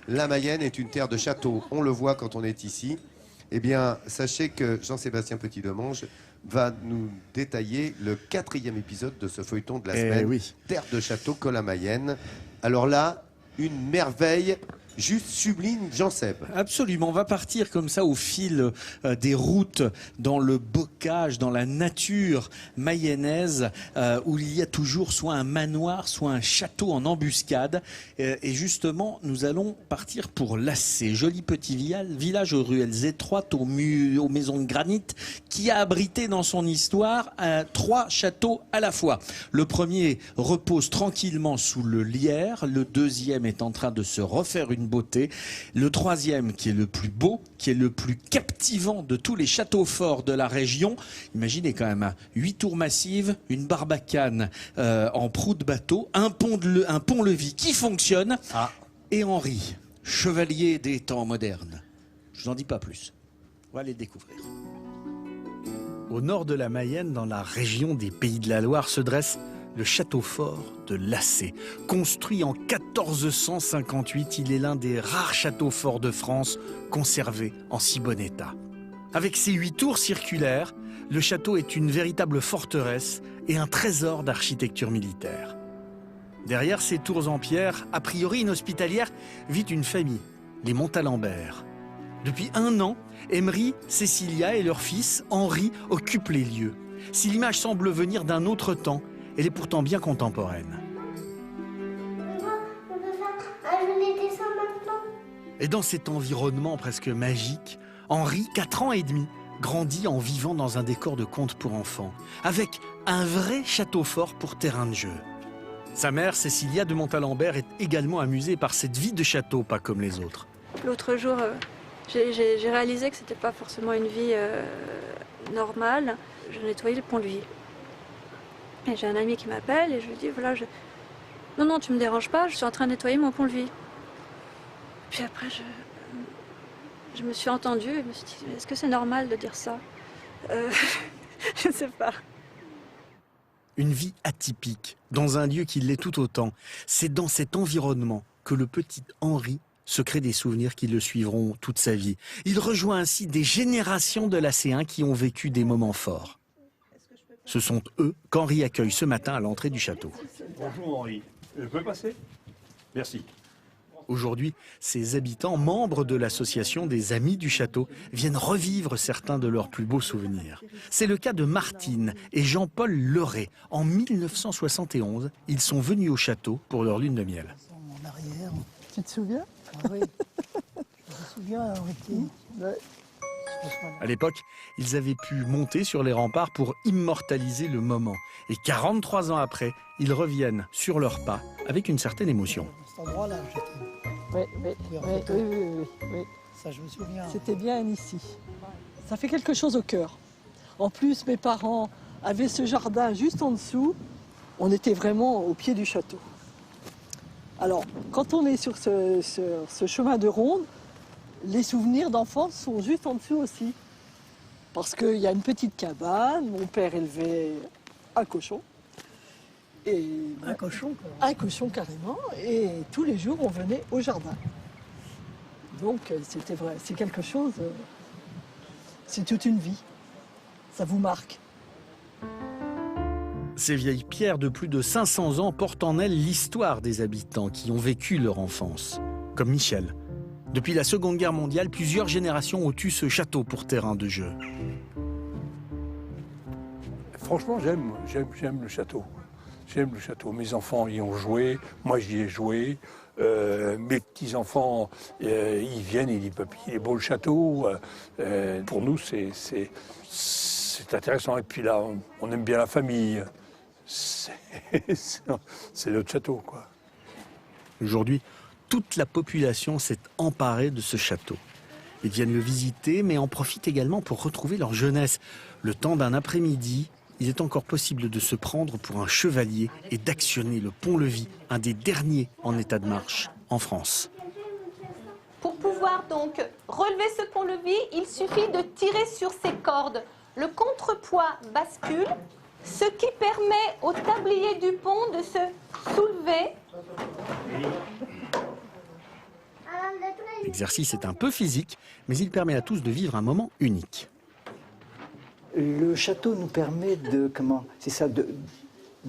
La Mayenne est une terre de châteaux. On le voit quand on est ici. Eh bien, sachez que Jean-Sébastien Petit-Demange va nous détailler le 4e épisode de ce feuilleton de la semaine. Oui. Terre de châteaux que la Mayenne. Alors là, une merveille juste sublime, Jean-Seb. Absolument, on va partir comme ça au fil des routes, dans le bocage, dans la nature mayennaise, où il y a toujours soit un manoir, soit un château en embuscade. Et justement, nous allons partir pour Lassé, joli petit village aux ruelles étroites, aux maisons de granit, qui a abrité dans son histoire 3 châteaux à la fois. Le premier repose tranquillement sous le lierre, le deuxième est en train de se refaire une beauté. Le troisième, qui est le plus beau, qui est le plus captivant de tous les châteaux forts de la région. Imaginez quand même, 8 tours massives, une barbacane en proue de bateau, un pont-levis qui fonctionne. Et Henri, chevalier des temps modernes. Je n'en dis pas plus. On va aller le découvrir. Au nord de la Mayenne, dans la région des Pays de la Loire, se dresse le château fort de Lassé. Construit en 1458, il est l'un des rares châteaux forts de France conservés en si bon état. Avec ses 8 tours circulaires, le château est une véritable forteresse et un trésor d'architecture militaire. Derrière ces tours en pierre, a priori inhospitalières, vit une famille, les Montalembert. Depuis 1 an, Emery, Cécilia et leur fils, Henri, occupent les lieux. Si l'image semble venir d'un autre temps, elle est pourtant bien contemporaine. On peut faire un joli dessin maintenant. Et dans cet environnement presque magique, Henri, 4 ans et demi, grandit en vivant dans un décor de conte pour enfants, avec un vrai château fort pour terrain de jeu. Sa mère, Cécilia de Montalembert, est également amusée par cette vie de château, pas comme les autres. L'autre jour, j'ai réalisé que c'était pas forcément une vie normale. Je nettoyais le pont-levis. Et j'ai un ami qui m'appelle et je lui dis, voilà, non, non, tu me déranges pas, je suis en train de nettoyer mon pont-levis. Puis après, je me suis entendue et je me suis dit, est-ce que c'est normal de dire ça Je ne sais pas. Une vie atypique, dans un lieu qui l'est tout autant. C'est dans cet environnement que le petit Henri se crée des souvenirs qui le suivront toute sa vie. Il rejoint ainsi des générations de Lasséens qui ont vécu des moments forts. Ce sont eux qu'Henri accueille ce matin à l'entrée du château. Bonjour Henri, je peux passer? Merci. Aujourd'hui, ces habitants, membres de l'association des Amis du Château, viennent revivre certains de leurs plus beaux souvenirs. C'est le cas de Martine et Jean-Paul Leray. En 1971, ils sont venus au château pour leur lune de miel. En arrière, tu te souviens? Ah oui, je me souviens, Henri. Ouais. À l'époque, ils avaient pu monter sur les remparts pour immortaliser le moment. Et 43 ans après, ils reviennent sur leurs pas avec une certaine émotion. Cet endroit-là, j'étais. Oui. Ça, je me souviens. C'était bien ici. Ça fait quelque chose au cœur. En plus, mes parents avaient ce jardin juste en dessous. On était vraiment au pied du château. Alors, quand on est sur ce chemin de ronde, les souvenirs d'enfance sont juste en dessous aussi. Parce qu'il y a une petite cabane, mon père élevait un cochon. Et Un cochon, quoi. un cochon carrément, et tous les jours on venait au jardin. Donc c'était vrai, c'est quelque chose, c'est toute une vie. Ça vous marque. Ces vieilles pierres de plus de 500 ans portent en elles l'histoire des habitants qui ont vécu leur enfance, comme Michel. Depuis la Seconde Guerre mondiale, plusieurs générations ont eu ce château pour terrain de jeu. Franchement, j'aime le château. J'aime le château. Mes enfants y ont joué, moi j'y ai joué. Mes petits-enfants, ils viennent, ils disent « Papy, il est beau le château ». Pour nous, c'est intéressant. Et puis là, on aime bien la famille. C'est notre château, quoi. Aujourd'hui, toute la population s'est emparée de ce château. Ils viennent le visiter, mais en profitent également pour retrouver leur jeunesse. Le temps d'un après-midi, il est encore possible de se prendre pour un chevalier et d'actionner le pont-levis, un des derniers en état de marche en France. Pour pouvoir donc relever ce pont-levis, il suffit de tirer sur ces cordes. Le contrepoids bascule, ce qui permet au tablier du pont de se soulever. L'exercice est un peu physique, mais il permet à tous de vivre un moment unique. Le château nous permet de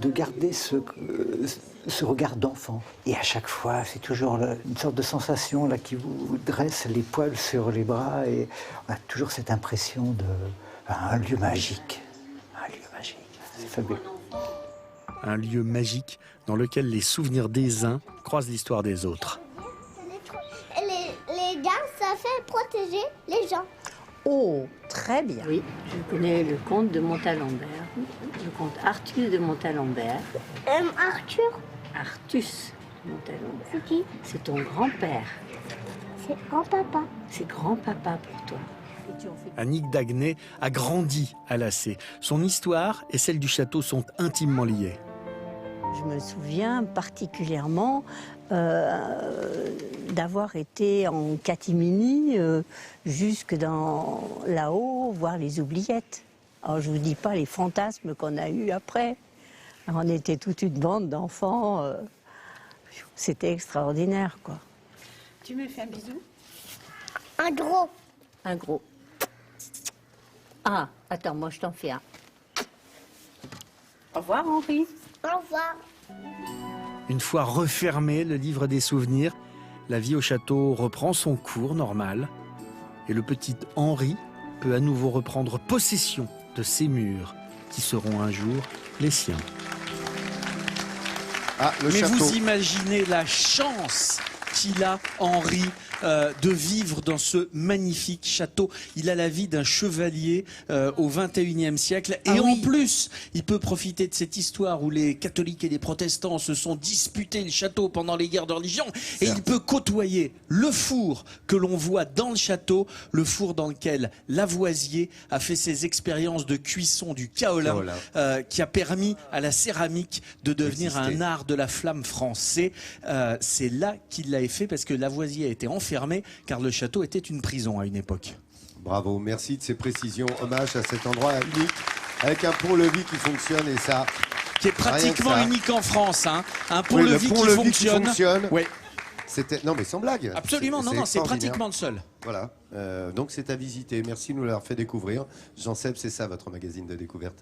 garder ce regard d'enfant. Et à chaque fois, c'est toujours une sorte de sensation là, qui vous dresse les poils sur les bras. Et on a toujours cette impression d'un lieu magique. Un lieu magique. C'est fabuleux. Un lieu magique dans lequel les souvenirs des uns croisent l'histoire des autres. Les gars, ça fait protéger les gens. Oh, très bien. Oui, je connais le comte de Montalembert, le comte Artus de Montalembert. Arthur, Artus de Montalembert. c'est qui? C'est ton grand-père. C'est grand-papa. C'est grand-papa pour toi. Annick Daguenet a grandi à Lacé. Son histoire et celle du château sont intimement liées. Je me souviens particulièrement d'avoir été en catimini jusque dans là-haut, voir les oubliettes. Alors je ne vous dis pas les fantasmes qu'on a eus après. Alors, on était toute une bande d'enfants. C'était extraordinaire, quoi. Tu me fais un bisou? Un gros. Un gros. Ah, attends, moi je t'en fais un. Au revoir, Henri. Au revoir. Une fois refermé le livre des souvenirs, la vie au château reprend son cours normal et le petit Henri peut à nouveau reprendre possession de ces murs qui seront un jour les siens. Ah, le Mais château. vous imaginez la chance qu'il a, Henri, de vivre dans ce magnifique château. Il a la vie d'un chevalier au XXIe siècle. Et en plus, il peut profiter de cette histoire où les catholiques et les protestants se sont disputés le château pendant les guerres de religion. Et il peut côtoyer le four que l'on voit dans le château, le four dans lequel Lavoisier a fait ses expériences de cuisson du kaolin, qui a permis à la céramique de devenir un art de la flamme français. C'est là qu'il l'a fait parce que Lavoisier a été enfermé car le château était une prison à une époque. Bravo, merci de ces précisions. Hommage à cet endroit unique avec un pont-levis qui fonctionne et ça. Qui est pratiquement unique en France, hein. Un pont-levis qui fonctionne. Oui. Non mais sans blague. Absolument, non, c'est pratiquement le seul. Voilà, donc c'est à visiter. Merci de nous l'avoir fait découvrir. Jean Seb, c'est ça votre magazine de découverte.